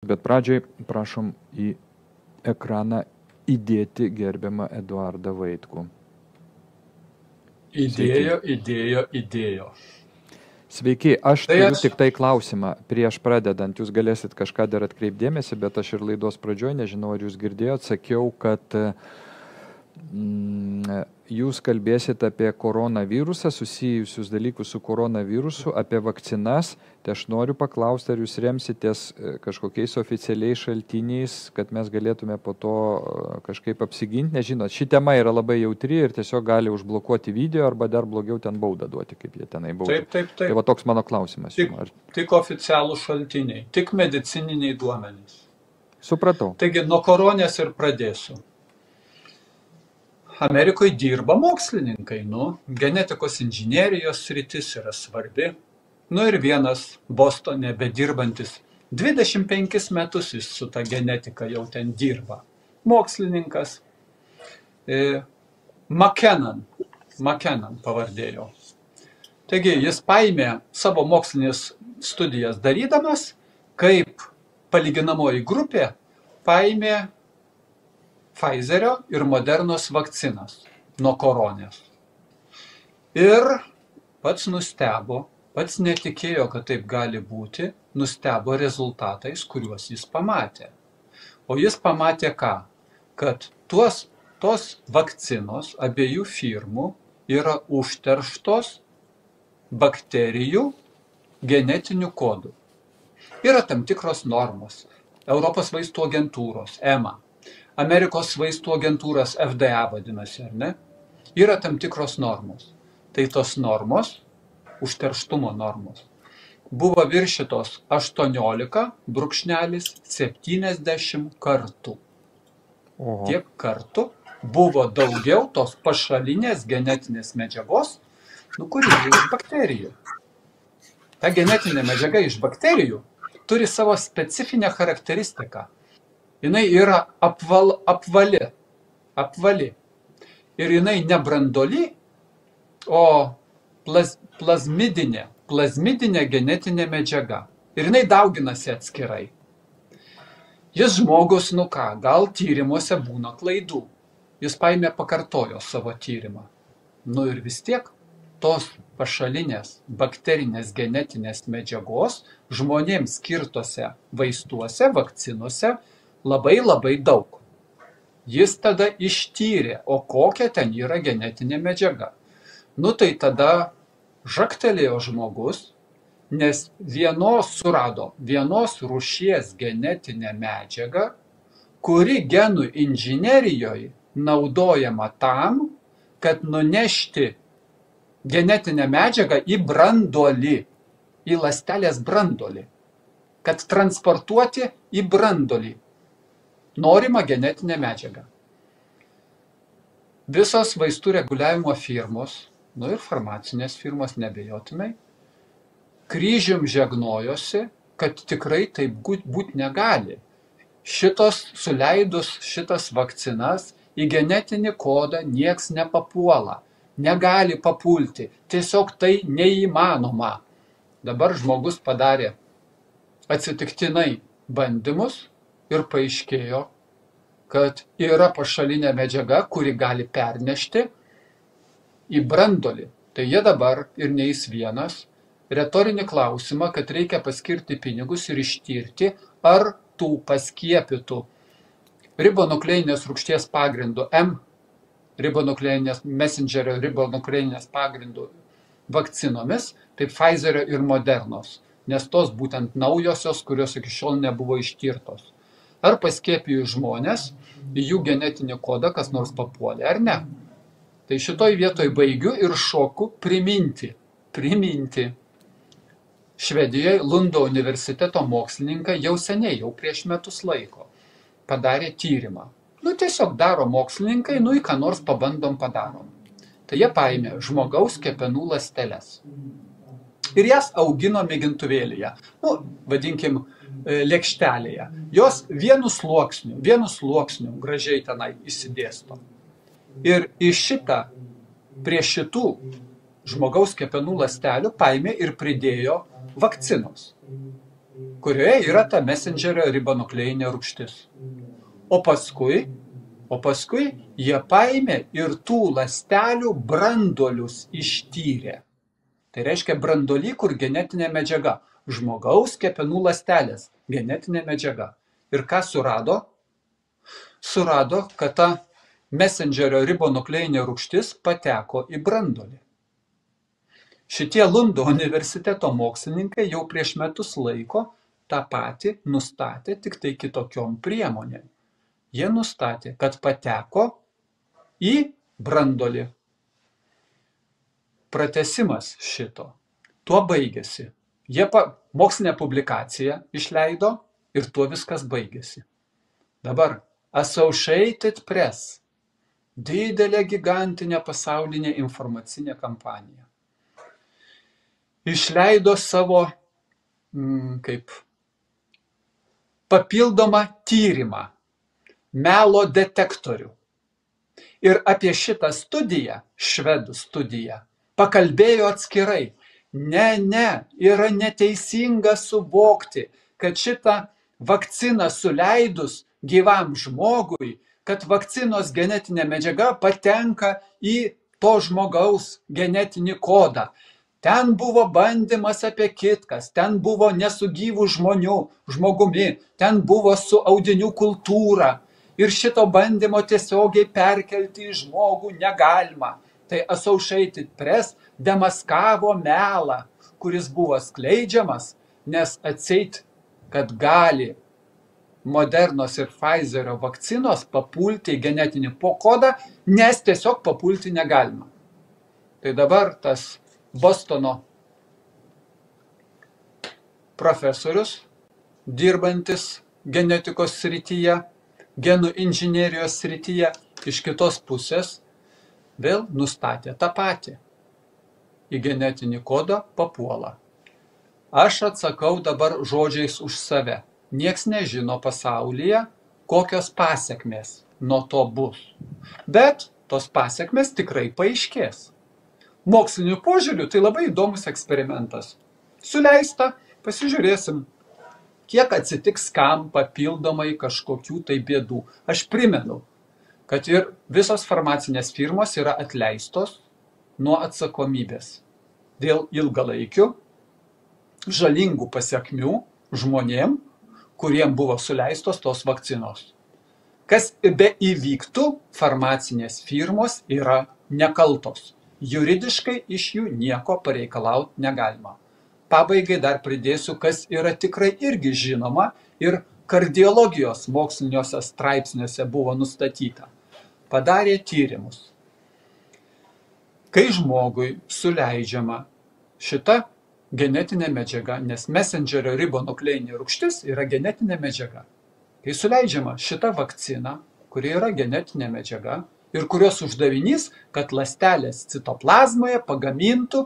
Bet pradžiai prašom į ekraną įdėti gerbiamą Eduardą Vaitkų. Įdėjo. Sveiki, aš Tai turiu aš- tik tai klausimą. Prieš pradedant, jūs galėsit kažką dar atkreipdėmėsi, bet aš ir laidos pradžioje, nežinau, ar jūs girdėjot, sakiau, kad jūs kalbėsit apie koronavirusą, susijusius dalykus su koronavirusu, apie vakcinas. Tai aš noriu paklausti, ar jūs remsitės kažkokiais oficialiais šaltiniais, kad mes galėtume po to kažkaip apsiginti. Nežinot, ši tema yra labai jautri ir tiesiog gali užblokuoti video arba dar blogiau ten baudą duoti, kaip jie tenai baudžia. Taip. Tai va toks mano klausimas. Tik oficialų šaltiniai, tik medicininiai duomenys. Supratau. Taigi nuo koronės ir pradėsiu. Amerikoje dirba mokslininkai, genetikos inžinerijos sritis yra svarbi. Ir vienas Bostone bedirbantis 25 metus jis su ta genetika jau ten dirba. Mokslininkas. McKennan pavardėjo. Taigi jis paėmė savo mokslinės studijas darydamas, kaip palyginamoji grupė paėmė Pfizerio ir Modernos vakcinas nuo koronės. Ir pats nustebo, pats netikėjo, kad taip gali būti, nustebo rezultatais, kuriuos jis pamatė. O jis pamatė ką? Kad tos vakcinos abiejų firmų yra užterštos bakterijų genetiniu kodu. Yra tam tikros normos. Europos vaistų agentūros, EMA. Amerikos vaistų agentūros FDA vadinasi, ar ne? Yra tam tikros normos. Tai tos normos, užterštumo normos, buvo viršytos 18,70 kartų. Oho. Tiek kartų buvo daugiau tos pašalinės genetinės medžiagos, kuri iš bakterijų. Ta genetinė medžiaga iš bakterijų turi savo specifinę charakteristiką. Jinai yra apvali. Ir jinai ne branduoli, o plazmidinė genetinė medžiaga. Ir jinai dauginasi atskirai. Jis žmogus, gal tyrimuose būna klaidų. Jis paėmė pakartojo savo tyrimą. Ir vis tiek tos pašalinės bakterinės genetinės medžiagos žmonėms skirtose vaistuose, vakcinuose labai daug. Jis tada ištyrė, o kokia ten yra genetinė medžiaga. Tai tada žagtelėjo žmogus, nes surado vienos rūšies genetinę medžiagą, kuri genų inžinerijoje naudojama tam, kad nunešti genetinę medžiagą į branduolį, į ląstelės branduolį, kad transportuoti į branduolį norimą genetinę medžiagą. Visos vaistų reguliavimo firmos, ir farmacinės firmos nebejotinai, kryžium žegnojosi, kad tikrai taip būti negali. Suleidus šitas vakcinas į genetinį kodą nieks nepapuola, negali papulti, tiesiog tai neįmanoma. Dabar žmogus padarė atsitiktinai bandymus ir paaiškėjo, kad yra pašalinė medžiaga, kuri gali pernešti į branduolį. Tai jie dabar ir ne jis vienas retorinį klausimą, kad reikia paskirti pinigus ir ištirti, ar tų paskiepytų ribonukleinės rūgšties pagrindų messengerio ribonukleinės pagrindų vakcinomis, tai Pfizerio ir Modernos, nes tos būtent naujosios, kurios iki šiol nebuvo ištirtos. Ar paskiepijus žmonės į jų genetinį kodą kas nors papuolė, ar ne? Tai šitoj vietoj baigiu ir šoku priminti. Švedijoje Lundo universiteto mokslininkai jau seniai, jau prieš metus laiko, padarė tyrimą. Tiesiog daro mokslininkai, į ką nors pabandom padarom. Tai jie paėmė žmogaus kepenų ląsteles. Ir jas augino mėgintuvėlyje, vadinkim, lėkštelėje. Jos vienu sluoksniu gražiai tenai įsidėsto. Ir prie šitų žmogaus kepenų ląstelių paėmė ir pridėjo vakcinos. kurioje yra ta messengerio ribonukleinė rūgštis. O paskui jie paėmė ir tų ląstelių branduolius ištyrė. Tai reiškia branduolį, kur genetinė medžiaga. Žmogaus kepenų ląstelės, genetinė medžiaga. Ir ką surado? Surado, kad ta messengerio ribonukleinė rūgštis pateko į branduolį. Šitie Lundo universiteto mokslininkai jau prieš metus laiko tą patį nustatė, tik tai kitokiom priemonėm. Jie nustatė, kad pateko į branduolį. Pratęsimas šito. Tuo baigėsi. Jie mokslinę publikaciją išleido ir tuo viskas baigėsi. Dabar Associated Press. Didelė gigantinė pasaulinė informacinė kampanija. Išleido savo papildomą tyrimą. Melo detektorių. Ir apie šitą studiją, švedų studiją, pakalbėjo atskirai. Ne, yra neteisinga suvokti, kad šitą vakciną suleidus gyvam žmogui, kad vakcinos genetinė medžiaga patenka į to žmogaus genetinį kodą. Ten buvo bandymas apie kitkas, ten buvo ne su gyvų žmogumi, ten buvo su audinių kultūra. Ir šito bandymo tiesiogiai perkelti į žmogų negalima. Tai Associated Press demaskavo melą, kuris buvo skleidžiamas, nes atseit, kad gali Modernos ir Pfizerio vakcinos papulti į genetinį kodą, nes tiesiog papulti negalima. Tai dabar tas Bostono profesorius, dirbantis genetikos srityje, genų inžinerijos srityje, iš kitos pusės vėl nustatė tą patį. Į genetinį kodą papuola. Aš atsakau dabar žodžiais už save. Nieks nežino pasaulyje, kokios pasekmės nuo to bus. Bet tos pasekmės tikrai paaiškės. Moksliniu požiūriu tai labai įdomus eksperimentas. Suleista, pasižiūrėsim, kiek atsitiks kam papildomai kažkokių tai bėdų. Aš primenu, kad ir visos farmacinės firmos yra atleistos nuo atsakomybės dėl ilgalaikių žalingų pasekmių žmonėm, kuriem buvo suleistos tos vakcinos. Kas be įvyktų, farmacinės firmos yra nekaltos. Juridiškai iš jų nieko pareikalauti negalima. Pabaigai dar pridėsiu, kas yra tikrai irgi žinoma ir kardiologijos moksliniuose straipsniuose buvo nustatyta. Padarė tyrimus. Kai žmogui suleidžiama šita genetinė medžiaga, nes messengerio ribonukleinė rūgštis yra genetinė medžiaga. Kai suleidžiama šita vakcina, kuri yra genetinė medžiaga ir kurios uždavinys, kad ląstelės citoplazmoje pagamintų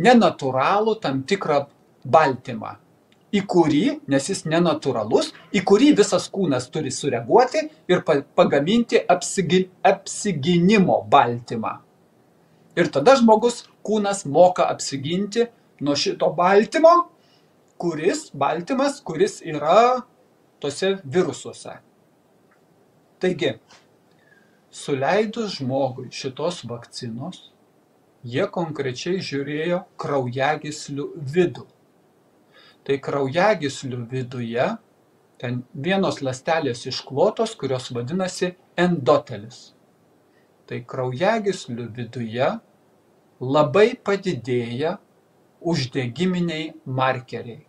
nenatūralų tam tikrą baltymą, į kurį, nes jis nenatūralus, į kurį visas kūnas turi sureaguoti ir pagaminti apsigynimo baltymą. Ir tada žmogus kūnas moka apsiginti nuo šito baltymo, kuris yra tose virusuose. Taigi, suleidus žmogui šitos vakcinos, jie konkrečiai žiūrėjo kraujagyslių vidų. Tai kraujagyslių viduje ten vienos ląstelės išklotos, kurios vadinasi endotelis. Tai kraujagyslių viduje labai padidėja uždegiminiai markeriai.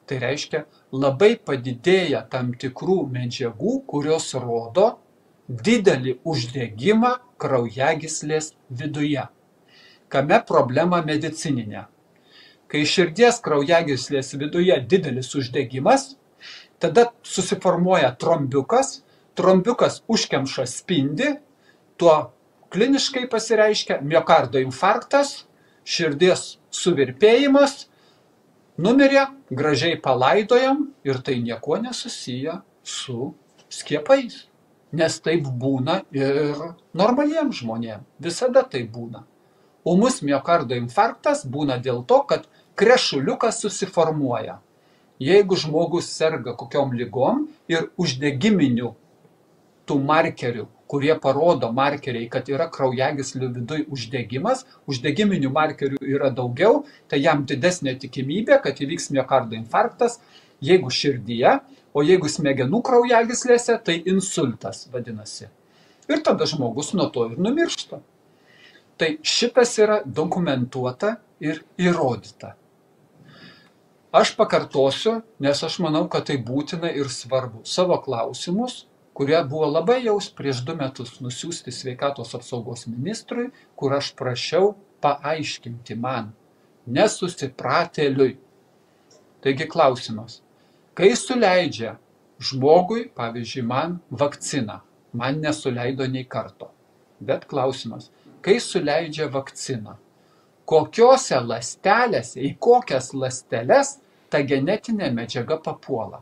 Tai reiškia, labai padidėja tam tikrų medžiagų, kurios rodo didelį uždegimą kraujagyslės viduje. Kame problema medicininė? Kai širdies kraujagyslės viduje didelis uždegimas, tada susiformuoja trombiukas užkemša spindį, tuo kliniškai pasireiškia miokardo infarktas, širdies suvirpėjimas, numirė, gražiai palaidojam ir tai nieko nesusiję su skiepais. Nes taip būna ir normaliems žmonėms. Visada tai būna. Ūmus miokardo infarktas būna dėl to, kad krešuliukas susiformuoja. Jeigu žmogus serga kokiom lygom ir uždegiminių tų markerių, kurie parodo markeriai, kad yra kraujagyslių viduj uždegimas, uždegiminių markerių yra daugiau, tai jam didesnė tikimybė, kad įvyks miokardo infarktas, jeigu širdyje, o jeigu smegenų kraujagyslėse, tai insultas vadinasi. Ir tada žmogus nuo to ir numiršta. Tai šitas yra dokumentuota ir įrodyta. Aš pakartosiu, nes aš manau, kad tai būtina ir svarbu. Savo klausimus, kurie buvo labai jau prieš 2 metus nusiųsti sveikatos apsaugos ministrui, kur aš prašiau paaiškinti man, nesusipratėliui. Taigi klausimas. Kai suleidžia žmogui, pavyzdžiui, man vakciną, man nesuleido nei karto. Bet klausimas. Kai suleidžia vakciną, kokiose ląstelėse, į kokias ląsteles ta genetinė medžiaga papuola?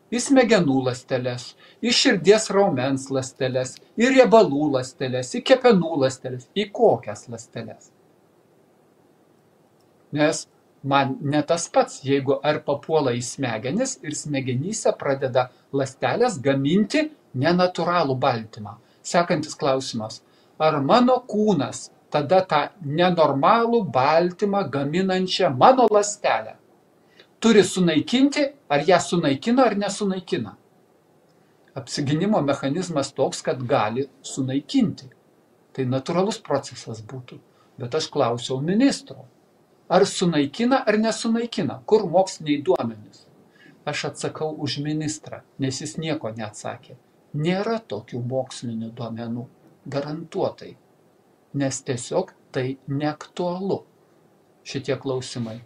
Į smegenų ląsteles, į širdies raumens ląsteles, į riebalų ląsteles, į kepenų ląsteles, į kokias ląsteles? Nes man ne tas pats, jeigu ar papuola į smegenis ir smegenyse pradeda ląstelės gaminti nenatūralų baltymą. Sekantis klausimas. Ar mano kūnas tada tą nenormalų baltymą gaminančią mano ląstelę turi sunaikinti, ar ją sunaikina ar nesunaikina? Apsigynimo mechanizmas toks, kad gali sunaikinti. Tai natūralus procesas būtų. Bet aš klausiau ministro, ar sunaikina ar nesunaikina, kur moksliniai duomenys? Aš atsakau už ministrą, nes jis nieko neatsakė. Nėra tokių mokslinių duomenų, garantuotai, nes tiesiog tai neaktualu šitie klausimai.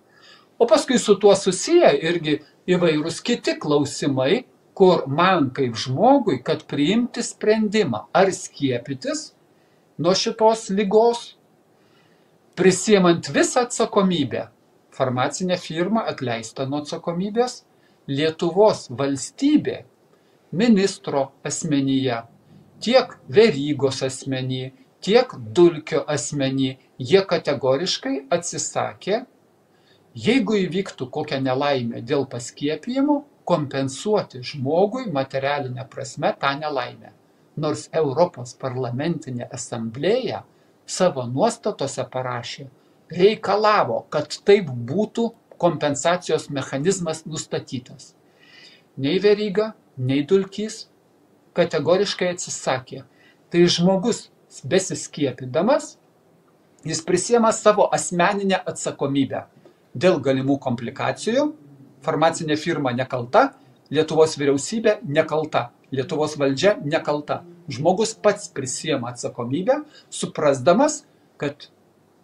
O paskui su tuo susiję irgi įvairūs kiti klausimai, kur man kaip žmogui, kad priimti sprendimą, ar skiepytis nuo šitos ligos, prisiimant visą atsakomybę. Farmacinė firma atleista nuo atsakomybės, Lietuvos valstybė ministro asmenyje, tiek Verygos asmenyje, tiek Dulkio asmenyje, jie kategoriškai atsisakė, jeigu įvyktų kokią nelaimę dėl paskiepijimo, kompensuoti žmogui materialinę prasme tą nelaimę. Nors Europos parlamentinė asamblėja savo nuostatose parašė, reikalavo, kad taip būtų kompensacijos mechanizmas nustatytas. Nei Veryga, nei Dulkys kategoriškai atsisakė. Tai žmogus besiskiepydamas, jis prisiema savo asmeninę atsakomybę dėl galimų komplikacijų. Farmacinė firma nekalta, Lietuvos vyriausybė nekalta, Lietuvos valdžia nekalta. Žmogus pats prisiema atsakomybę, suprasdamas, kad,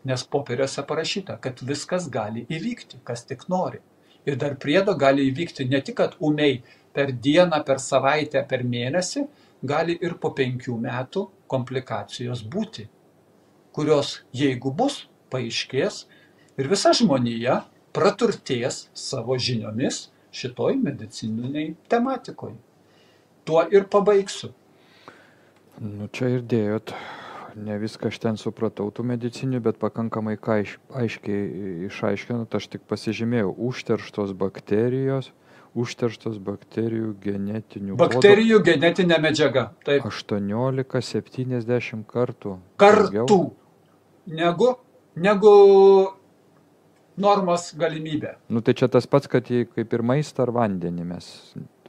nes popieriuose parašyta, kad viskas gali įvykti, kas tik nori. Ir dar priedo gali įvykti ne tik, kad ūmiai per dieną, per savaitę, per mėnesį, gali ir po 5 metų komplikacijos būti, kurios, jeigu bus, paaiškės ir visa žmonija praturtės savo žiniomis šitoj medicininiai tematikoje. Tuo ir pabaigsiu. Nu, čia ir dėjot. Ne viską aš ten supratau tų medicinių, bet pakankamai aiškiai išaiškinot, aš tik pasižymėjau, užterštos bakterijų genetinių Bakterijų genetinė medžiaga. Taip. 18-70 kartų. Kartų. Negu normos galimybė. Nu tai čia tas pats, kad kaip ir maistą ar vandenį mes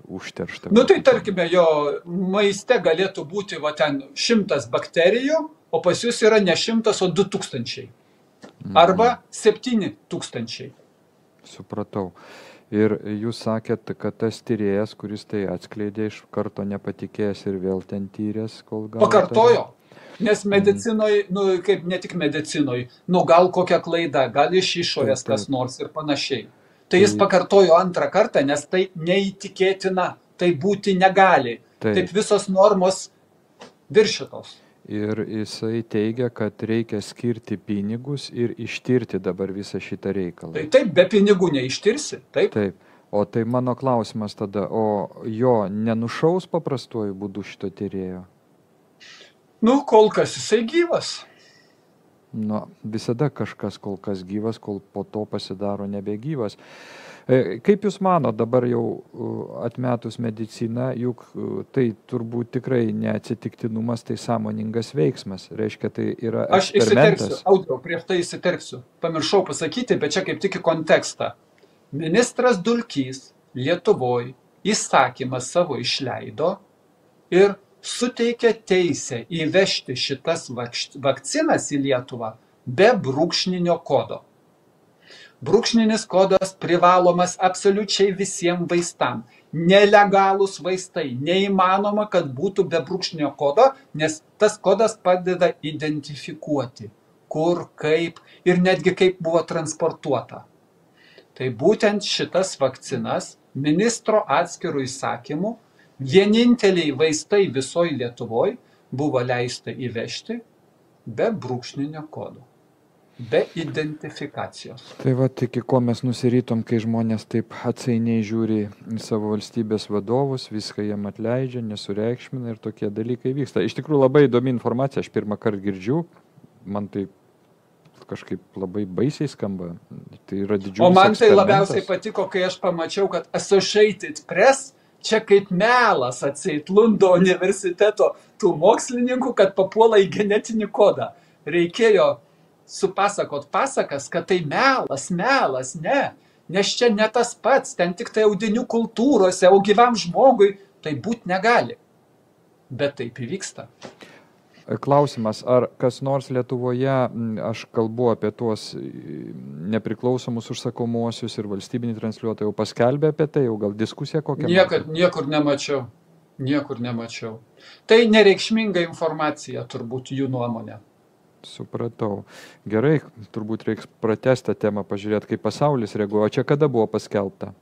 užterštą. Nu tai tarkime, jo maiste galėtų būti va ten 100 bakterijų, o pas jūs yra ne 100, o 2000. Arba 7000. Supratau. Ir jūs sakėt, kad tas tyrėjas, kuris tai atskleidė, iš karto nepatikėjęs ir vėl ten tyrės, kol gal... Pakartojo. Nes medicinoj, kaip ne tik medicinoj, gal kokia klaida, gal iš išorės kas nors ir panašiai. Tai jis pakartojo 2 kartą, nes tai neįtikėtina, tai būti negali. Taip visos normos viršytos. Ir jisai teigia, kad reikia skirti pinigus ir ištirti dabar visą šitą reikalą. Taip, be pinigų neištirsi, taip. Taip. O tai mano klausimas tada, o jo nenušaus paprastuoju būdu šito tyrėjo? Nu, kol kas jisai gyvas. Nu, visada kažkas kol kas gyvas, kol po to pasidaro nebegyvas. Kaip Jūs mano dabar jau atmetus mediciną, juk tai turbūt tikrai neatsitiktinumas, tai sąmoningas veiksmas. Reiškia, tai yra Aš eksperimentas. įsiterpsiu, Audriau, prieš tai įsiterpsiu. Pamiršau pasakyti, bet čia kaip tik į kontekstą. Ministras Dulkys Lietuvoje įsakymą savo išleido ir suteikė teisę įvežti šitas vakcinas į Lietuvą be brūkšninio kodo. Brūkšninis kodas privalomas absoliučiai visiems vaistam. Nelegalūs vaistai. Neįmanoma, kad būtų be brūkšninio kodo, nes tas kodas padeda identifikuoti, kur, kaip ir netgi kaip buvo transportuota. Tai būtent šitas vakcinas ministro atskirų įsakymų vieninteliai vaistai visoje Lietuvoje buvo leista įvežti be brūkšninio kodo, be identifikacijos. Tai va, iki ko mes nusirytom, kai žmonės taip atsainiai žiūri į savo valstybės vadovus, viską jiem atleidžia, nesureikšmina ir tokie dalykai vyksta. Iš tikrųjų labai įdomi informacija, aš pirmą kartą girdžiu, man tai kažkaip labai baisiai skamba. Tai yra didžiulis O man tai eksperimentas. labiausiai patiko, kai aš pamačiau, kad Associated Press čia kaip melas atseit Lundo universiteto tų mokslininkų, kad papuola į genetinį kodą. Reikėjo supasakot pasakas, kad tai melas, ne. Nes čia ne tas pats, ten tik tai audinių kultūrose, o gyvam žmogui tai būt negali. Bet taip įvyksta. Klausimas, ar kas nors Lietuvoje, aš kalbu apie tuos nepriklausomus užsakomuosius ir valstybinį transliuotoją, jau paskelbė apie tai, jau gal diskusija kokia? Niekur nemačiau. Tai nereikšminga informacija, turbūt jų nuomonė. Supratau. Gerai, turbūt reiks pratęsti temą, pažiūrėti, kaip pasaulis reaguoja. O čia kada buvo paskelbta?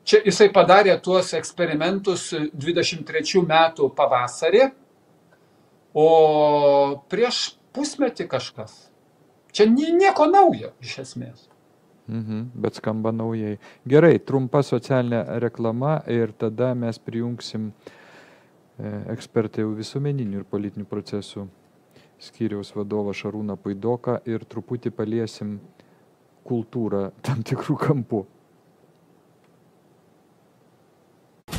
Čia jisai padarė tuos eksperimentus 23 metų pavasarį, o prieš pusmetį kažkas. Čia nieko naujo iš esmės. Bet skamba naujai. Gerai, trumpa socialinė reklama ir tada mes prijungsim ekspertai visuomeninių ir politinių procesų skyriaus vadovą Šarūną Puidoką ir truputį paliesim kultūrą tam tikrų kampų.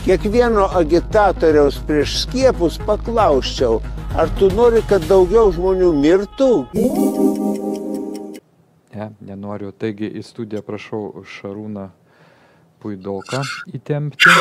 Kiekvieno agitatoriaus prieš skiepus paklausčiau, ar tu nori, kad daugiau žmonių mirtų? Ne, nenoriu. Taigi į studiją prašau Šarūną Puidoką įtempti.